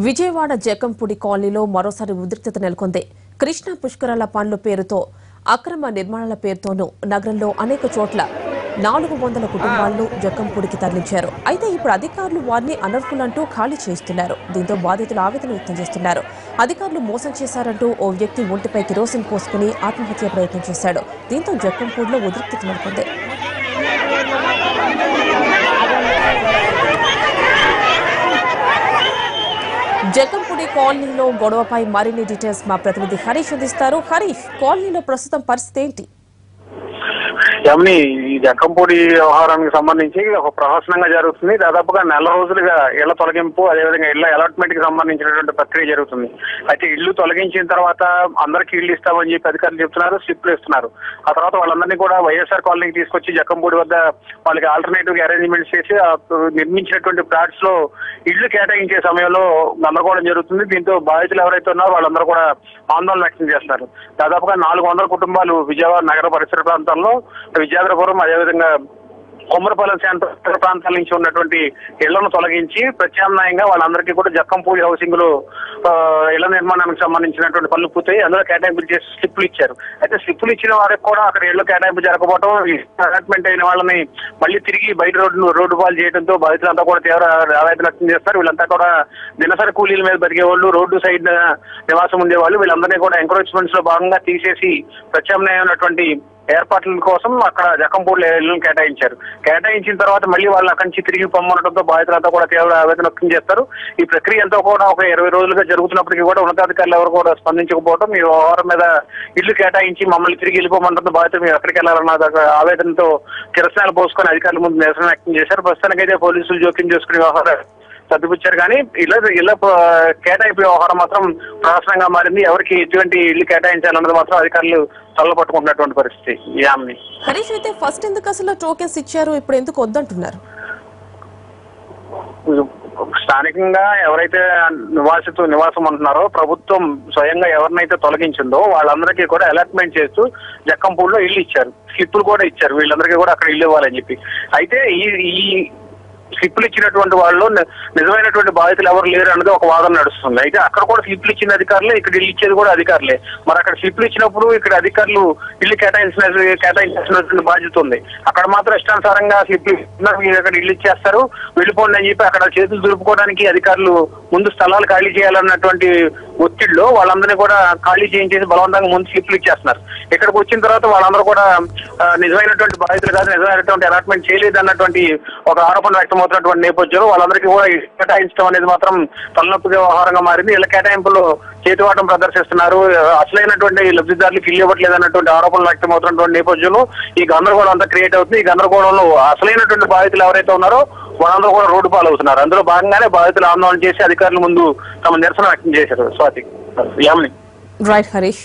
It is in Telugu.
విజయవాడ జకంపూడి కాలనీలో మరోసారి ఉద్రిక్తత నెలకొంది. కృష్ణా పుష్కరాల పనుల పేరుతో అక్రమ నిర్మాణాల పేరుతోనూ నగరంలో అనేక చోట్ల 400 కుటుంబాలను జకంపూడికి తరలించారు. అయితే ఇప్పుడు అధికారులు వారిని అనర్హులంటూ ఖాళీ చేయిస్తున్నారు. దీంతో బాధితులు ఆవేదన వ్యక్తం చేస్తున్నారు. అధికారులు మోసం చేశారంటూ ఓ వ్యక్తి ఒంటిపై కిరోసిన్ పోసుకుని ఆత్మహత్య ప్రయత్నం చేశాడు. దీంతో జకంపూడిలో ఉద్రిక్తత నెలకొంది. జకంపూడి కాలనీలో గొడవపై మరిన్ని డీటెయిల్స్ మా ప్రతినిధి హరీష్ అందిస్తారు. హరీష్, కాలనీలో ప్రస్తుతం పరిస్థితి ఏంటి? ఈ జకంపూడి వ్యవహారానికి సంబంధించి ఒక ప్రహసనంగా జరుగుతుంది. దాదాపుగా నెల రోజులుగా ఇళ్ల తొలగింపు, అదేవిధంగా ఇళ్ల అలాట్మెంట్ కి సంబంధించినటువంటి ప్రక్రియ జరుగుతుంది. అయితే ఇళ్లు తొలగించిన తర్వాత అందరికీ ఇళ్లు ఇస్తామని చెప్పి అధికారులు చెప్తున్నారు, స్లిప్లు ఇస్తున్నారు. ఆ తర్వాత వాళ్ళందరినీ కూడా వైఎస్ఆర్ కాలనీకి తీసుకొచ్చి జకంపూడి వద్ద వాళ్ళకి ఆల్టర్నేటివ్ అరేంజ్మెంట్స్ చేసి నిర్మించినటువంటి ఫ్లాట్స్ లో ఇళ్లు కేటాయించే సమయంలో గందరగోళం జరుగుతుంది. దీంతో బాధితులు ఎవరైతే ఉన్నారో వాళ్ళందరూ కూడా ఆందోళన వ్యక్తం చేస్తున్నారు. దాదాపుగా 400 కుటుంబాలు విజయవాడ నగర పరిసర ప్రాంతాల్లో, విద్యాధరపురం, అదేవిధంగా కొమ్మరపాలెం ప్రాంతాల నుంచి ఉన్నటువంటి ఇళ్లను తొలగించి ప్రత్యామ్నాయంగా వాళ్ళందరికీ కూడా జకంపూడి హౌసింగ్ లో ఇళ్ల నిర్మాణానికి సంబంధించినటువంటి పనులు పూర్తయి అందులో కేటాయింపులు చేసి స్లిప్లు ఇచ్చారు. అయితే స్లిప్లు ఇచ్చిన వారికి కూడా అక్కడ ఇళ్ల కేటాయింపు జరగకపోవడం, అలాట్మెంట్ అయిన వాళ్ళని మళ్ళీ తిరిగి బయట రోడ్డు పాలు చేయడంతో బాధితులంతా కూడా తీవ్ర ఆవేదన వ్యక్తం చేస్తారు. వీళ్ళంతా కూడా దినసరి కూలీల మీద బతికే వాళ్ళు, రోడ్డు సైడ్ నివాసం ఉండేవాళ్ళు, వీళ్ళందరినీ కూడా ఎంకరేజ్మెంట్స్ లో భాగంగా తీసేసి ప్రత్యామ్నాయమైనటువంటి ఏర్పాట్ల కోసం అక్కడ జకంపూడిలో ఇళ్లను కేటాయించారు. కేటాయించిన తర్వాత మళ్ళీ వాళ్ళు అక్కడి నుంచి తిరిగి పొమ్మనడంతో బాధితులంతా కూడా తీవ్ర ఆవేదన వ్యక్తం చేస్తారు. ఈ ప్రక్రియ అంతా కూడా ఒక 20 రోజులుగా జరుగుతున్నప్పటికీ కూడా ఉన్నతాధికారులు ఎవరు కూడా స్పందించకపోవడం, ఈ వ్యవహారం మీద ఇళ్లు కేటాయించి మమ్మల్ని తిరిగి వెళ్ళిపోమంటంతో బాధితులు మీరు ఎక్కడికి వెళ్లాలన్న ఆవేదనతో కిరసనాలు పోసుకొని అధికారుల ముందు నిరసన వ్యక్తం చేశారు. ప్రస్తుతానికైతే పోలీసులు జోక్యం చేసుకునే వ్యవహారం సర్దిపుచ్చారు. కానీ ఇళ్ల కేటాయింపు వ్యవహారం మాత్రం ప్రహసనంగా మారింది. ఎవరికి ఎటువంటి ఇళ్లు కేటాయించాలన్నది మాత్రం అధికారులు తల్లపట్టుకుంటున్నటువంటి పరిస్థితి. హరీష్, అయితే ఫస్ట్ ఎందుకు అసలు టోకెన్స్ ఇచ్చారు, ఇప్పుడు ఎందుకు వద్దంటున్నారు? స్థానికంగా ఎవరైతే నివాసం ఉంటున్నారో ప్రభుత్వం స్వయంగా ఎవరినైతే తొలగించిందో వాళ్ళందరికీ కూడా అలాట్మెంట్ చేస్తూ జకంపూడిలో ఇల్లు ఇచ్చారు, స్లిప్పులు కూడా ఇచ్చారు. వీళ్ళందరికీ కూడా అక్కడ ఇల్లు ఇవ్వాలని చెప్పి. అయితే ఈ స్లిప్లు ఇచ్చినటువంటి వాళ్ళు నిజమైనటువంటి బాధితులు ఎవరు లేరు అన్నది ఒక వాదన నడుస్తుంది. అయితే అక్కడ కూడా స్లిప్లు ఇచ్చిన అధికారులే, ఇక్కడ ఇల్లు ఇచ్చేది కూడా అధికారులే. మరి అక్కడ స్లిప్లు ఇచ్చినప్పుడు ఇక్కడ అధికారులు ఇల్లు కేటాయించాల్సినటువంటి బాధ్యత ఉంది. అక్కడ మాత్రం ఇష్టానుసారంగా స్లిప్లు మీరు అక్కడ ఇల్లు ఇచ్చేస్తారు, వెళ్ళిపోండి అని చెప్పి అక్కడ చేతులు దులుపుకోవడానికి అధికారులు ముందు స్థలాలు ఖాళీ చేయాలన్నటువంటి ఒత్తిడిలో వాళ్ళందరినీ కూడా ఖాళీ చేయించేసి బలవంతంగా ముందు స్లిప్లు ఇచ్చేస్తున్నారు. ఇక్కడికి వచ్చిన తర్వాత వాళ్ళందరూ కూడా నిజమైనటువంటి బాధితులు కాదు, నిజమైనటువంటి అలాట్మెంట్ చేయలేదు అన్నటువంటి ఒక ఆరోపణ వ్యక్తమవుతున్నటువంటి నేపథ్యంలో వాళ్ళందరికీ కూడా కేటాయించడం అనేది మాత్రం తలనొప్పి వ్యవహారంగా మారింది. ఇళ్ల కేటాయింపులో చేతివాటం ప్రదర్శిస్తున్నారు, అసలైనటువంటి లబ్ధిదారులకు ఇల్లు ఇవ్వట్లేదు అన్నటువంటి ఆరోపణలు వ్యక్తమవుతున్నటువంటి నేపథ్యంలో ఈ గందరగోళం అంతా క్రియేట్ అవుతుంది. ఈ గందరగోళంలో అసలైనటువంటి బాధితులు ఎవరైతే ఉన్నారో వాళ్ళందరూ కూడా రోడ్డు పాలవుతున్నారు. అందులో భాగంగానే బాధితులు ఆందోళన చేసి అధికారుల ముందు తమ నిరసన వ్యక్తం చేశారు. స్వాతి, రైట్ హరీష్.